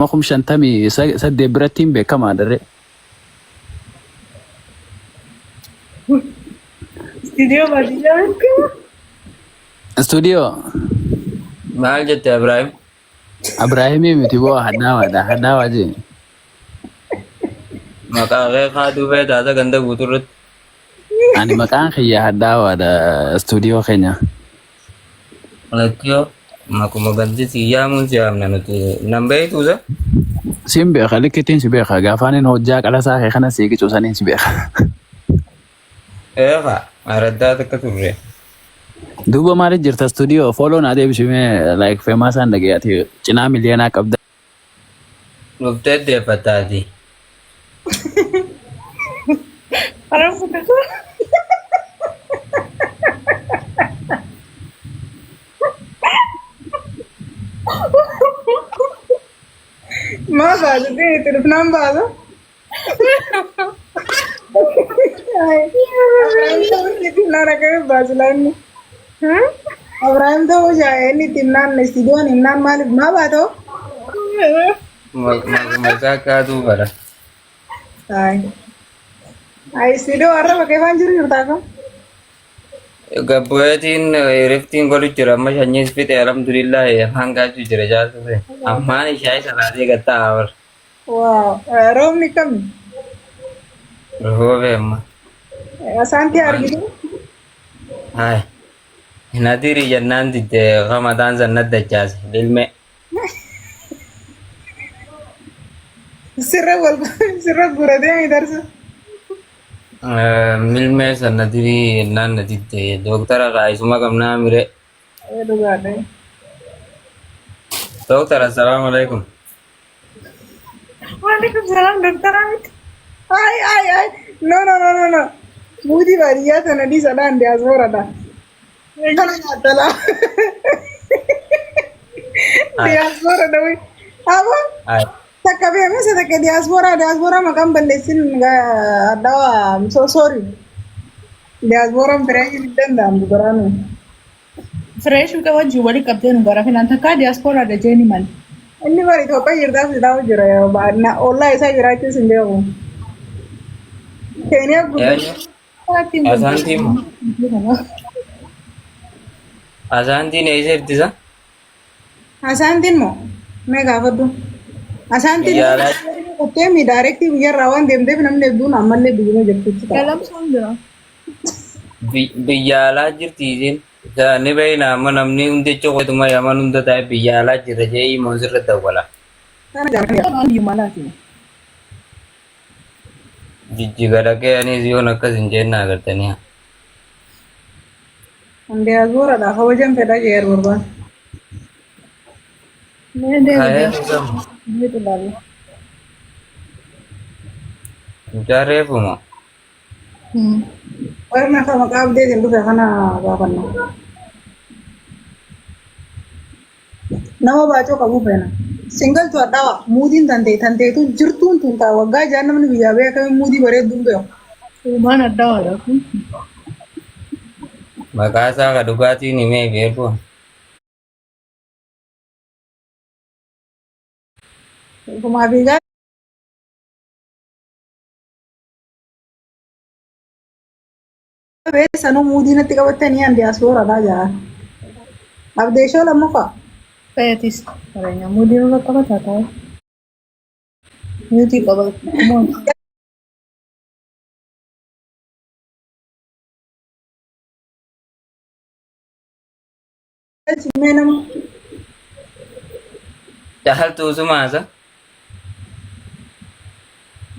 Makum shantami sadde birattiin beekamaa darre. Studio baadiyyaa beekama. Studio. Maal jette Ibrahim? Ibrahimii miti boo hadhaawaadha. Hadhaawaa jee. Maqaa kee kaaduu fee taata ganda guuturratti. Ani maqaan kiyya hadhaawaadha studio keenya. Lakkiyoo makuma ganti siyyaamuun siyaamna nuti nan beektuusa? Siin beeka likkittiin si beeka gaafaanin hojjaa qalasaa kee kana sii qicusaniin si beeka. Eefa araddaa takka turre. Duuba maaliif jirta studio follow naa deebisumee like feemaasaan dhagayaati cinaa miliyoonaa qabda. Dhuftee deeffataati. Arabu takka. Ma baada deh terus nambah tu. Abraham tu ni nara kami bahas lain. Abraham tu saya ni timnan ni studio ni timnan malik ma baada. Makuma isaa kaaduu bara. Ay studio arra pakai banjir yurta ko. Gabbu'eetiin riftiin godhu jira amma shanyiis fixe alhamdulillah hangaachuu jira jaaltu ta'e. Ammaan ishee salaatee gattaa awar. Wow, room ni kami. Roobee amma. Asante argitu. Hai. Nadiri jannaan ditte Ramadan sannat dachaase ilme. Sirra guradee idarsa. Milmee sanadiri naan ditte doktara raayisuma qabnaa mire. Dhugaadha. Doktor assalamu alaikum. Waalaikumsalam dokter Amit. Ay. No. Mudi baadiyyaa sana dhiisadhaan diyaasporadha. Kana nyaatala. Diyaasporadha wi. Aba. Hai. Takka beekumsa takka diyaasporaa maqaan balleessin addawa so sorry. Diyaasporaan fireeshi hin danda'amu biraanu. Fresh ka wajji wali qabdee nu gara filan takka diaspora da jeeni man. Inni bari Itoophiyaa jirtaaf sidaa'u jira yoo baadna ollaa isaa jiraachuus hin beeku. Keeniyaa guddaa. Asaantiin eessa ittisa? Asaantiin moo mee gaafadhu. Asaantiin qottee mi daarektii biyyarraa waan deemteef namni hedduun ammallee biyyuma jirtutti ta'a. Kalam soom jira. Biyya alaa jirti isiin. Ni beekna amma namni hundi coqotuma yaman hunda ta'e biyya alaa jirra jee himuun sirra dawwala. Kana jaalladha. Kan on malaati. Jijjiga dhaqee anis yoon akkas hin jenne agartanii. Diyaasporadha kabajan fedha jee barbaada. Nee dee. Kaya Gitu lalu. jaareefuma. Warna sama maqaa abdeetiin dhufe kana gaafanna. Nama baacoo qabu feena. Singaltu adhawa muudiin tanteetu jirtuun tun ta'a waggaa jaan namni biyyaa bee akkamiin muudii bareedduun beeku. Uumaan addaa wala kun. Maqaa isaa ka dhugaatiin himee beeku. Kumaa fiigaa sanuu muudii natti qabattanii aan diyaasporadhaa jaa. Abdeeshoo lammaffaa. Feetis. Karanya mudi nu bakka tataa. Mudi qaba. Kumoon. Mee nama Jaaltu sumaasa.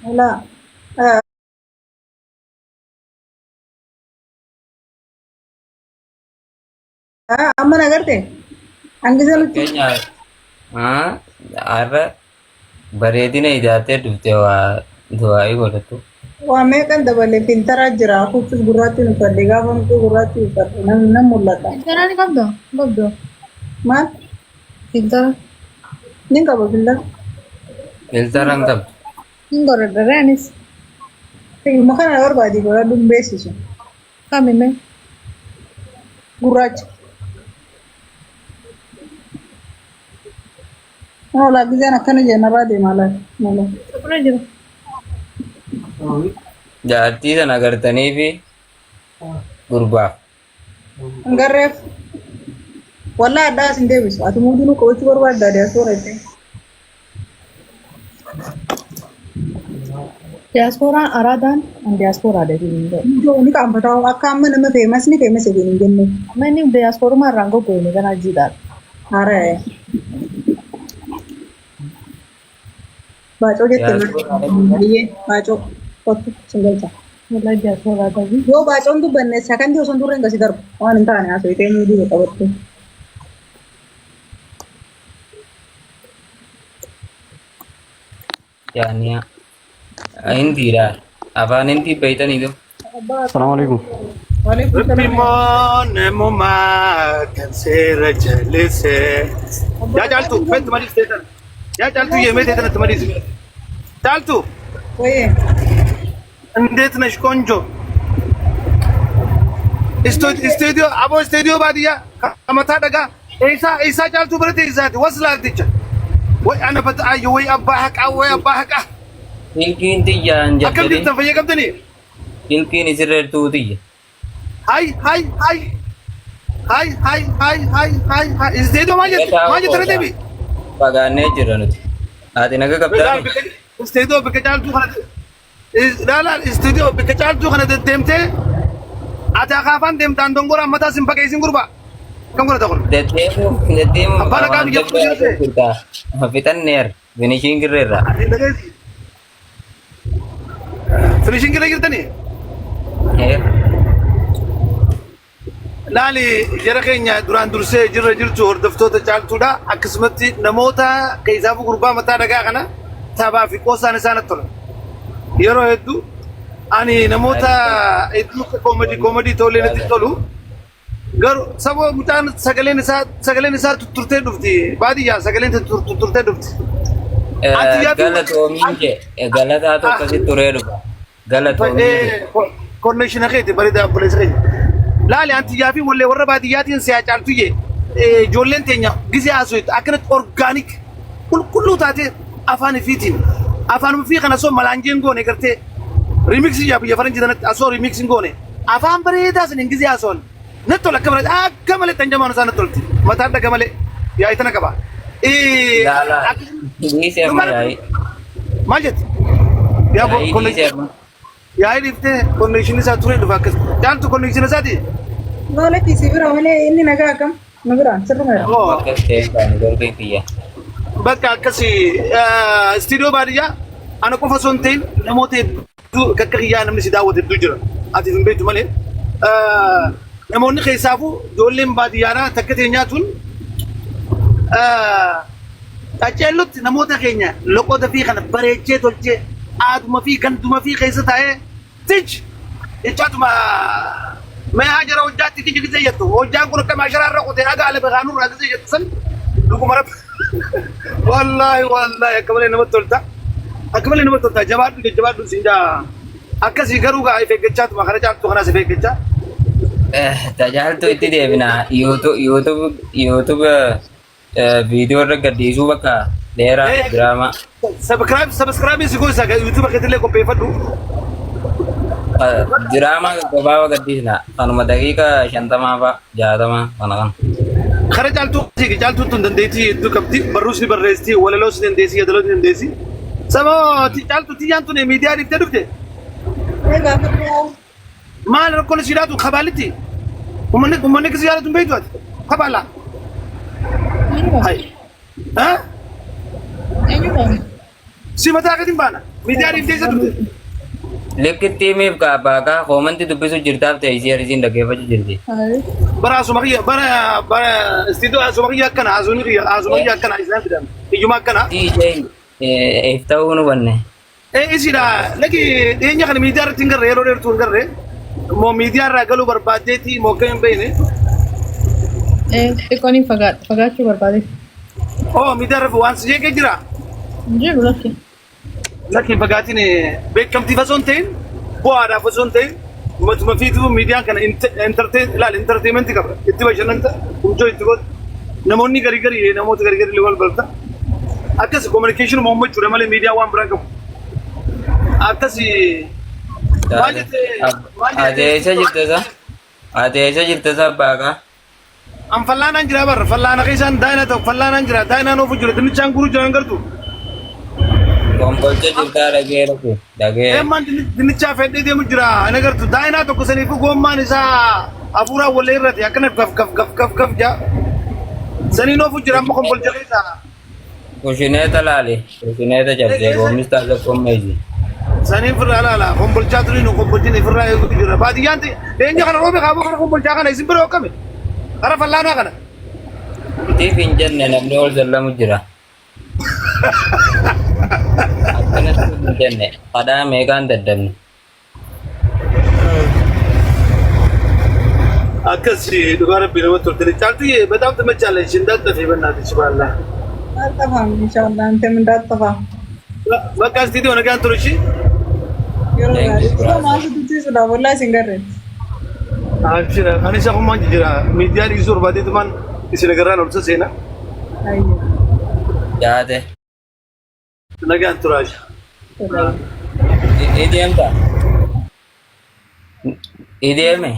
alaa. Amma nagarte hangisa nuti Keenya har'a bareedina ijaattee dhufte waa du'aa'ii godhattu. waa meeqan dabalee filtara jira kuffis gurraatti nu fadhe gaafa nuti gurraatti nu fadhe nam mul'ata. Filtara ni qabdo? Qabdo. Maal Filtara. nin qaba filtara. Filtara hin qabdu. Hin godhadhare anis. Ilma kana barbaadi godhadhu hin beeksisu. Kamime. Gurraacha. Wala gizaan akkana jennarraa deemaa laata. Kuna jiru. Jaartii sana agartanii fi gurbaaf. Hangarreef wallaa addaa as hin deebisu. Ati muudinuu qabachuu barbaadda diyaaspoora jettee. Diasporaan araadaan an diasporaa dha hin jedhu. Ijoo ni qaanfataa akka amma nama feemas ni feemas jedhee hin jenne. Amma inni diasporumaa irraan goggoone kana jiidhaadha. Haara'e. Baacoo jettee biyyee baacoo kottu singalcha. Wallaa diasporaa ta'uu. Yoo baacoon dubbanne sakandii osoo hin turre gasi darbu waan hin taane haasoo itee ni dhibe qabattu. Yaaniya. Hindiidha. Afaan hindi beeytanii tu. Assalamualaikum. Waalaikumsalam. Nemuma kan sera jalise. Ya jaltu, ben tumari stetan. Ya jaltu ye mete tan tumari. Jaltu. Oye. እንዴት ነሽ ቆንጆ? ስቱዲዮ አቦ ስቱዲዮ ባዲያ ከመታ ደጋ ኢሳ ጫልቱ ብረት ይዛት ወስላልትች ወይ አነ በጣዩ ወይ አባህቃ ወይ አባህቃ Ilkiin tiyyaan አከም jaddanii. ዲተን ፈየቀምተኒ Ilkiin isirreertuu tiyya. ሃይ ሃይ ሃይ ሃይ ሃይ ሃይ ሃይ ሃይ ሃይ ስቱዲዮ ማጀት ረደቢ Fagaannee jirra nuti. Ati naga qabdaa. ስቱዲዮ በከጫልቱ ከነ ላላ ስቱዲዮ በከጫልቱ ከነ ደምቴ አታካፋን ደምታን ዶንጎራ መታ ሲንፈቀይሲን ጉርባ ከንጎራ ተቆር Deddeemu Abbaan haqaa biyya kuma jirte. fixanneer finishiin girreerra. Finishing के लिए गिरते नहीं लाली जरा कहीं दुरान दूर से जिर जिरचू और दफ्तर तो चाल चुड़ा अकस्माती नमोता कैसा वो गुरुबा मता लगा करना थाबा फिकोसा निशान तो येरो है तू आनी नमोता इतनु कॉमेडी तो लेने ती तोलू घर सब मुतान सगले निशा तुरते डुबती बादी या सगले तुरते डुबती Galatoomiin jee galataa tokkotti turee dhufa. Galatoomiin. ኮኔክሽን አከት በሪዳ ፖሊስ ከኝ ላሊ አንቲያ ፊ ወለ ወረ ባዲያቲን ሲያጫልቱዬ ጆሌን ተኛ ጊዜ አሶይት አክነት ኦርጋኒክ ኩሉ ታቴ አፋን ፊቲን አፋን ፊ ከነሶ መላንጂን ጎኔ ገርቴ ሪሚክስ ያ በፈረንጅ ተነት አሶ ሪሚክስ ጎኔ አፋን በሬዳስን እንግዜ አሶን ነቶ ለከብረ አከመለ ተንጀማኑ ሳነቶልቲ መታደ ገመለ ያ ይተነቀባ Lala. Hindi siya mayay. ማጀት ያ ኮኔክሽን ያ ይፍቴ ኮኔክሽን ሳ ቱሬ ድፋከስ ዳንቱ ኮኔክሽን ሳቲ Noolatti si bira malee inni nagaa akkam nu biraan sirruma jira. Bakka ta'e dorgoon kiyya. bakka akkasi studio baadiyyaa ana qofa osoo hin ta'in namoota hedduu akka kiyyaa namni si daawwate hedduu jira ati hin beektu malee namoonni keessaafuu ijoolleen baadiyyaadhaa takka teenyaatuun qaceellutti namoota keenya loqoota fi kana bareechee tolchee aaduma fi ganduma fi keessa taa'ee tij jechaatuma mee hajara hojjaatti tij gisee jettu hojjaan kun akka maasharaarra qotee dhagaa ala bakaanurraa gisee jettu san dhuguma rabbi wallahi akka malee namatti tolta akka malee namatti tolta jabaadhu sinjaa akkasii garuu gaa if eeggachaatuma kana caaltu kanaas if eeggachaa Tajaajiltu itti deebina. YouTube viidiyoo irra gadhiisuu bakka dheeraa diraamaa. subscribe si gosa YouTube keetilee qopheeffadhu Diraamaa gabaabaa gadhiisna. Kanuma daqiiqaa 50 fa'a 60 kana kan. Kara caaltuu tun dandeettii hedduu qabdi barruus ni barreessi walaloos ni dandeessi yadaloos ni dandeessi sababa caaltuu tiyyaan tun miidiyaa dhiiftee dhufte Egaa fudhaa maal rakkoon siidhaatu kabaalitti ummanni kisi yaadatu hin beektu ati kabaala si mataa akatiin baana miidiyaa dhiiftee isa dhufte Likkitti himiif kaabaakaa koomanti dubbisu jirtaaf ta'e ishee harisiin dhaggeeffachuu jirti. bara asuma kiyya bara istiidoo asuma kiyya akkana asuma kiyya akkana isaan fidan iyyuma akkana DJ ta'uu nu banne. isiidha lagi dhiyeenya kana miidiyaa irratti hin garre yeroo dheertuu hin garre moo miidiyaa irraa galuu barbaaddeetii moo akka hin beekne Xiqqoon fagaachuu barbaade. oo miidiyaa irra waan si jeeqee jira Jiru lakki. lakki fagaatiin beekamtiif osoo hin ta'in bu'aadhaaf osoo hin ta'in matuma fiituu miidiyaan kana entertainmentii qaba itti bashannanta kunjoo itti godha namoonni garii namoota garii wal barta akkas communication mo jure malee media waan biraa qabu akkas adeessa jirtasa adeessa jirtasa baaqa am fallaan jira bar fallaan keessan daayina tokko fallaan jira daayina noofu jira dinichaan guru jiran gartu kombolcha jirta dhagee man dinichaa fedhee deemu jira ana gartu daayina tokko saniif gommaan isaa afuuraa wallee irratti akkana gaf ja sanii noofu jira amma kombolcha keessa kushineeta laale kushineeta jabdee goomista akka kommeezi sanii firraa laala kombolchaa tuni nu kombolchin firraa eegutu jira baadiyyaanti eenyu kana roobe kaaboo kana kombolchaa kana isin bira hokkame kara fallaanaa kana tiif hin jenne namni ol sallamu jira akkanatti hin jenne kadhaa meeqaan daddabne akkas dhugaa rabbii namatti toltani caaltu በጣም ትመቻለሽ እንዳትጠፊ በእናትሽ ባላ አልጠፋም ኢንሻአላህ አንተም እንዳትጠፋ በቃ እስቲ ዲዮ ነገ አንተሩ እሺ wallahi singare አብሽራ አኒሳ ኮማን ጅራ ሚዲያ ሊዞር ባዴትማን ይስነገራ ነው ተሰና ayyo yaade ነገ አንተራሽ idiemta idieme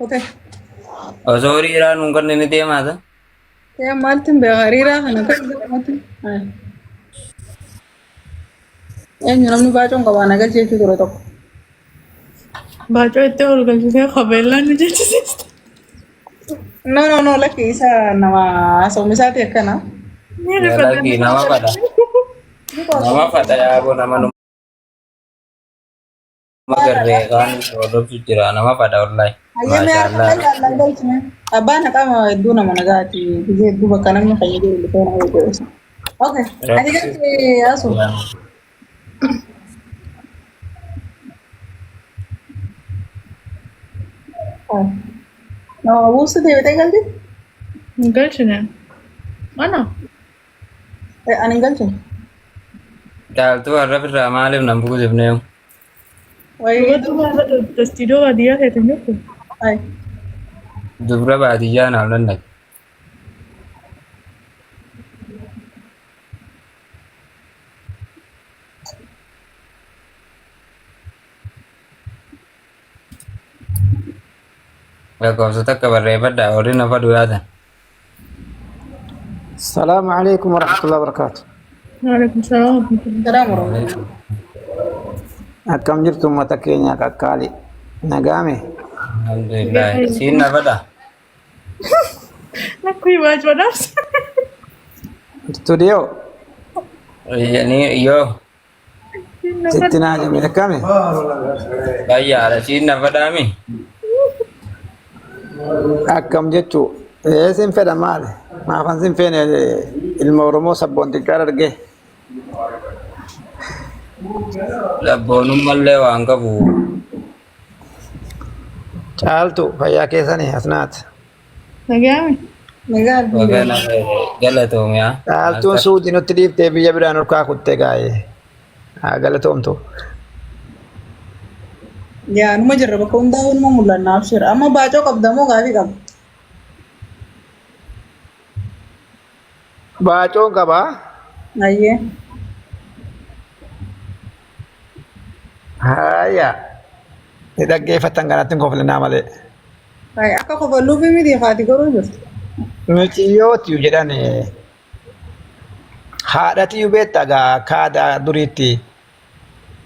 ote osoo hiriiraan nun kanneen ni deemaata ya maltin be harira kana kan mati enyu namni baacon qabana galcheechu ture tokko Baacoo itti ol galchitee qabeellaan nu jechisiiste. no lakki isa nama asoomisaati akkana lagi nama fada yaaboo nama magarree kan hordoftu jira nama fada wallahi ayyame abbaan haqama hedduu nama nagaati biyya hedduu bakka namni fayyaduu dhufee nama godheessa okay ati galti asu no abuusu deebitee galti Hin galchine. Mana? ani hin galchine Daaltuu har'a birraa maaliif nan buusifnee? Dubartii baay'ee istiidiyoo baadiyyaa ta'e jirtu. ay Dubra baadiyyaa naaf nan dhaqe. Lakkoofsota akka barreeffadhaa warri nafa du'aatan. السلام عليكم ورحمة الله وبركاته. Waalaikum salaam. salaam warahmatullahi أكم جرتم متكينيا كالي نجامي Alhamdulillah. Siin nafadhaa? Lakkuu baacoodhaaf. استوديو Yoo ستنا جميل كامي bayyaadha siin nafadhaami? أكم جتو سين فدا مال ما فنسين فين المورمو سبون تكرر جه Labboonummallee waan qabu. چالتو فيا كيساني أسنات Nagaami. nagaa Wagana galatoom yaa. چالتو سودي نتريف تبي يبران ركا كتة جاي غلطهم تو yaa numa jirra bakka hundaa hunuma mul'anna abshir amma baacoo qabdamoo gaafii qaba باچون كبا ayyee هايا إذا كيف تنقلت نقول لنا ماله ay akka kofalluufi miti haati garuu jirtu Nuti jedhani haadhati beektaa gaa kaada duriitti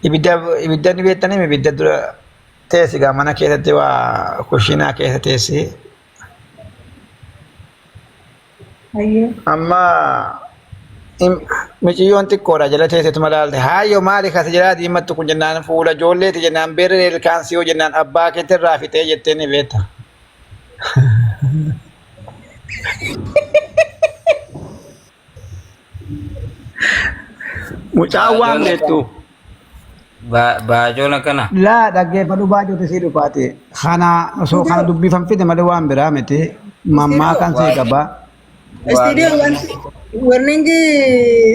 ibidda ni beektanii ibidda dura teessi gaa mana keessatti waa kushiinaa keessa teessi ayyee amma miciyyoon xiqqoodha jala teessetu malaalte haayyo maali kasa jalaa diimattu kun jennaan fuula ijoolleeti jennaan beerree ilkaansii yoo jennaan abbaa keetti irraa fixee jettee ni beekta. Mucaan waan beektu. Baajoon akkana. Laa dhaggeeffadhu baajota sii dhufaate kana osoo kana dubbifan fide malee waan biraa miti mammaa kan sii qabaa. istiidiyoo wanti warningi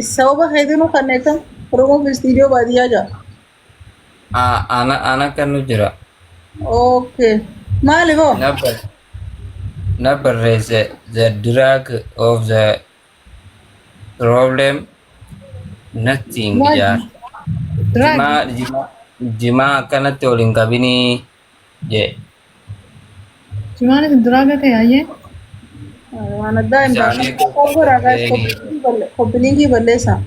sababa hedduu kanneekan oromoof istiidiyoo baadiyyaa jira Ana kan nu jira. okay maaliif hoo Na barreesse the drag of the problem Nothing jar. Jima akkanatti waliin qabinii jee. Jimaan isin duraa gate yaayee. Waan addaa hin baafne. Kobbora guys koppilinkii balleessa.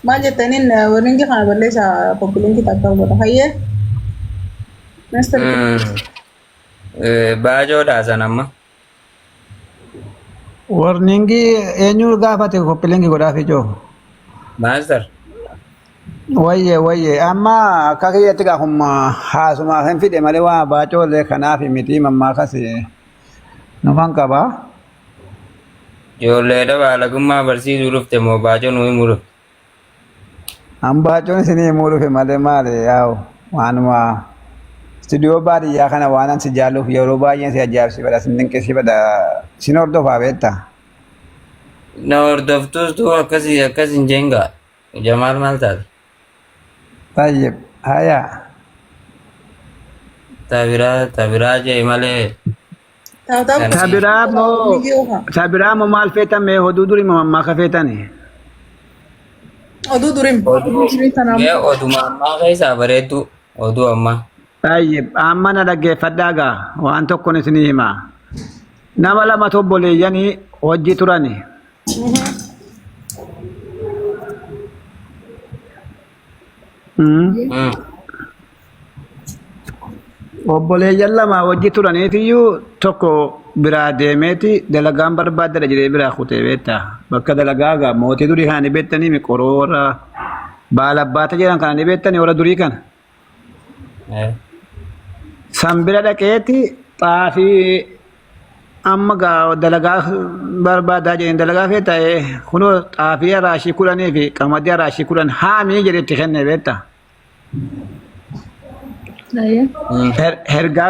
Maal jettaniin warrinki kana balleessa koppilinkii takka godha. Hayyee. Mr. Baajoodhaa san amma. Warningi eenyu gaafate koppilingi godhaaf ijoo. Maastar. Wayye amma akka kiyyatti gaafuma haasuma kan fide malee waa baacoolee kanaaf miti mammaa kasi nufan qabaa. Ijoolleedha baalagummaa barsiisuu dhufte moo baacoo nuyi muru. An baacoon isinii himuu dhufe malee maali yaa'u waanuma stuudiyoo baadiyyaa kana waanan si jaalluuf yeroo baay'een si ajaa'ibsiifadha sin dinqisiifadha sin hordofaa beektaa. Na hordoftuus tuu akkasii hin jeengaa. Jamaal maal taate? Tayyib hayaa. Tabiraa jee malee. Tabiraa moo maal feetan mee oduu durii moo mammaa ka feetani? Oduu durim. Oduma ammaa keessaa bareeddu oduu ammaa. Tayyib amma na dhaggeeffadhaa gaa waan tokkoon isinii himaa. Nama lama obboleeyyanii hojii turani. Obboleeyyan lama hojii turaniitiyyuu tokko biraa deemeeti dalagaan barbaadda jedhee biraa kutee beektaa. Bakka dalagaagaa mootii durii kana ni beektanii miqoroora baalabbaata jedhan kana ni beektanii warra durii kana. San bira dhaqeeti xaafii amma gaa dalagaa barbaadaa jedheen dalagaa fee ta'ee kunoo xaafii araashii 10 fi qamadii araashii 10 haamii jedhetti kenne beektaa. Hergaa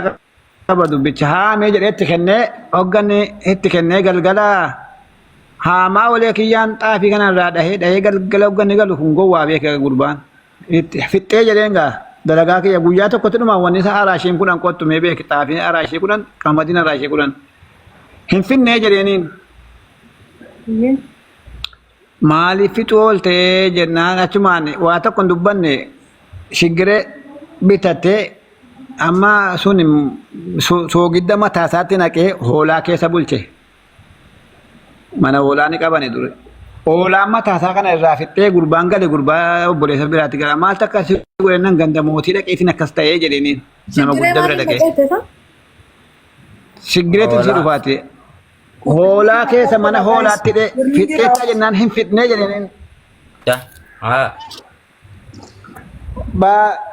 qaba dubbicha haamii jedhetti kennee hogganni itti kennee galgala haamaa olee kiyyaan xaafii kanarraa dhahee galgala hogganni galu kun gowwaa beeka gurbaan itti fixxee jedheen gaa dalagaa kiyya guyyaa tokkotti dhumaa wanni isaa araashiin 10 qottu mee beeki xaafiin araashii 10 qamadiin araashii 10 hin finnee jedheeniin. Maaliif fixuu ooltee jennaan achumaan waa tokko hin dubbanne shiggiree bitattee amma sun soogidda mataa isaatti naqee hoolaa keessa bulche. Mana hoolaa ni qabane dure. Hoolaan mataa isaa kana irraa fixxee gurbaan gale gurbaa obboleessa biraatti gara maal takka si godhannan ganda mootii dhaqeetiin akkas ta'ee jedheniin nama guddaa bira dhaqee. Shiggireetiin si dhufaate. Hoolaa keessa mana hoolaatti fixxeetta jennaan hin fixnee jedheniin.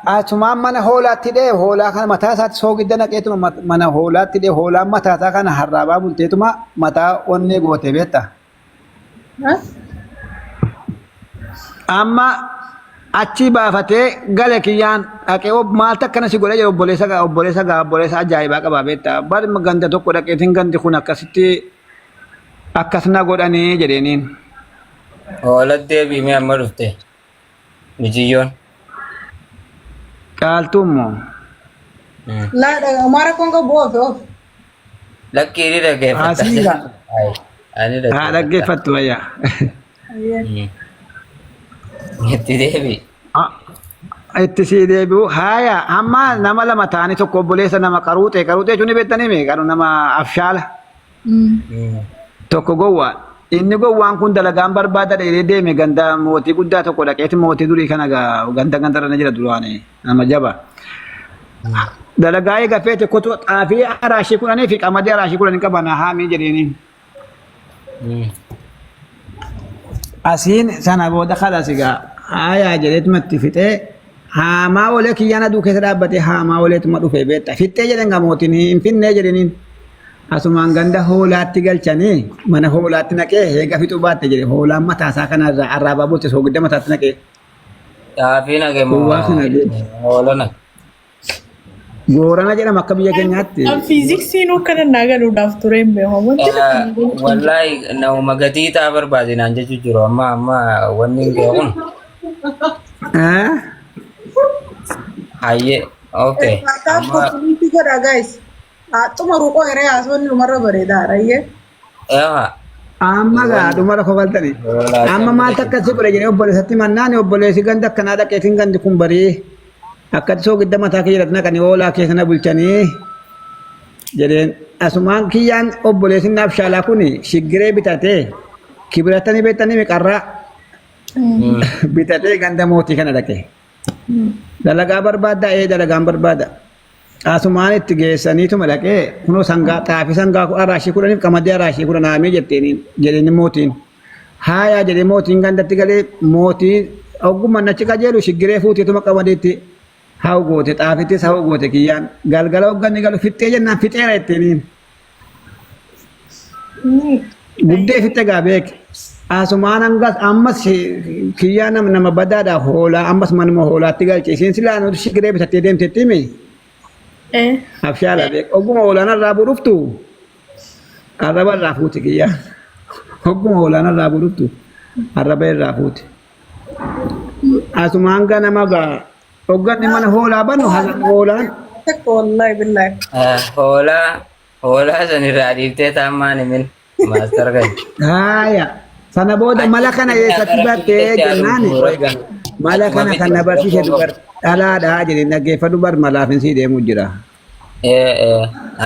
Asumaan mana hoolaatti hoolaa kana mataa isaatti soogidda naqeetuma mana hoolaatti hoolaan mataa isaa kana harraabaa bulteetuma mataa onnee goote beektaa. Amma achi baafatee gale kiyyaan dhaqee maal takkana si godhe jedhu obboleessa ajaa'ibaa qabaa beektaa. Bari ganda tokko dhaqeetiin gandi kun akkasitti akkasna godhanii jedheeniin. Hoolatti deebiimee amma dhufte mijiyyoon. Qaaltummoo. Laadha Umara Kongo boofe of. Lakkii ni dhaggeeffata. Haa dhaggeeffattu wayyaa. Itti deebi. Itti sii deebi'u haaya amma nama lama ta'anii tokko obboleessa nama qaruuxee jechuun ni beektanii mee qaru nama afshaala. Tokko gowwaa. Inni gowwaan kun dalagaan barbaada dheedee deeme ganda mootii guddaa tokko dhaqeeti mootii durii kana ganda gandarra jira duraanii nama jaba. Dalagaa eega feete kutu xaafii araashii 10 fi qamadii araashii 10 qaban haamii jedheeniin. Asiin sana booda kalas egaa hayaa jedheetumatti fixee haamaa olee kiyyaan aduu keessa dhaabbatee haamaa oleetuma dhufee beektaa. Fixee jedhan gaa mootiin hin finnee jedheniin. Asumaan ganda hoolaatti galchanii mana hoolaatti naqee eega fixuu baatte jedhe hoolaan mataa isaa kanarraa arraabaa bulche soogidda mataatti naqee. Xaafii naqee moo hoolana. Goorana jedhama akka biyya keenyaatti. Fiiziksiin akka naa galuudhaaf ture hin beekamu. Wallaahi nama gatii ta'a barbaade naan jechuu jiru amma wanni hin beekun. Hayyee okay. Guys. Attuma ruqoo hiree haasawni dhumarra bareedaadha iyyee. amma gaa dhumara kobaltani amma maal takkasi godhe jedhee obboleessatti mannaani obboleessi ganda akkanaa dhaqeetiin gandi kun barii akkati soo gidda mataa kee jedhatu naqanii oolaa keessana bulchanii jedheen asumaan kiyyaan obboleessi naaf shaalaa kun shiggiree bitatee kibiratanii beektanii miqarraa bitatee ganda mootii kana dhaqe dalagaa barbaadda dalagaan barbaada asumaan itti geessaniituma dhaqee kunoo sangaa xaafii sangaa araashii kudhaniif qamadii araashii kudha naamee jedheen mootiin haayaa jedhee mootiin gandatti galee mootii ogummaan achi qajeelu shiggiree fuutiituma qamadiitti haa goote xaafittis haa goote kiyyaan galgala hogganni galu fixxee jennaan fixeera jetteeniin guddee fixxe gaa beek asumaan hangas ammas kiyyaa nama badaadha hoolaa ammas manuma hoolaatti galche isiin silaa nuti shiggiree bitattee deemtetti himi afshaala beek oguma hoolaana irraa budhuftu arraba irraa fuuti kiyyaa oguma hoolaana irraa budhuftu arraba irraa fuuti asumaan ganama gaa hogganni mana hoolaa bannu hoolaan wallahi billahi hoolaa san irraa dhiiftee taammaan himin maastar gai haya sana booda mala kana eessatti bartee jennaani mala kana kan na barsiise dubar dhalaadhaa jedhe dhaggeeffadhu bar malaafin sii deemu jira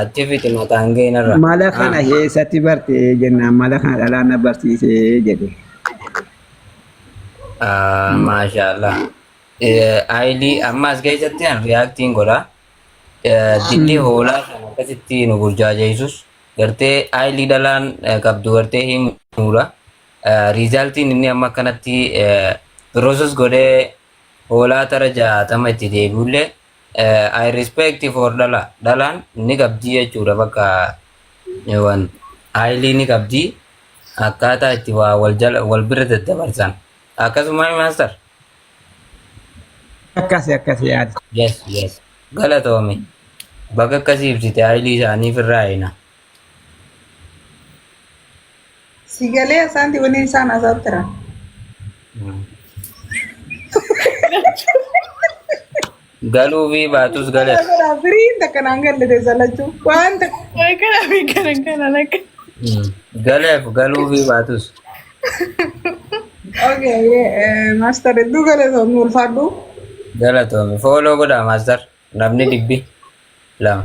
achi fiti mataan geenarra mala kana eessatti bartee jennaan mala kana dhalaa na barsiise jedhe maashaallah ayilii ammas keessatti an riyaaktiin godha dilli hoolaa kan akkasitti nu burjaajeessus gartee ayilii dhalaan qabdu gartee himuudha riizaaltiin inni amma akkanatti process godhee hoolaa tara 60 itti deebiullee I respect for dhalaan ni qabdii jechuudha bakka waan ayilii ni qabdii akkaataa itti waa wal bira daddabarsan akkasuma master akkasi yaada yes galatoomi bakka akkasii ibsite ayilii isaaniif irraa eena sigalee asaanti wani isaan asaatira galuu fi baatus galee biriin takka naan gallate salachuu waan takka Kana fi kana like. galeef galuu fi baatus okay master hedduu galatoomni ulfaadhu galatoomi fooloo godhaa maastar namni dhibbi lama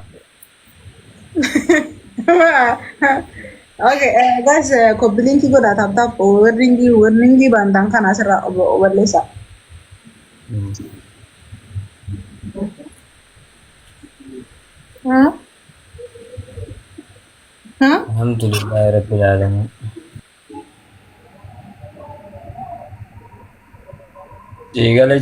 okay guys kopilinki godhaa tap warringi bantaan kana asirraa balleessa alhamdulillahi rabbil alamin Jigale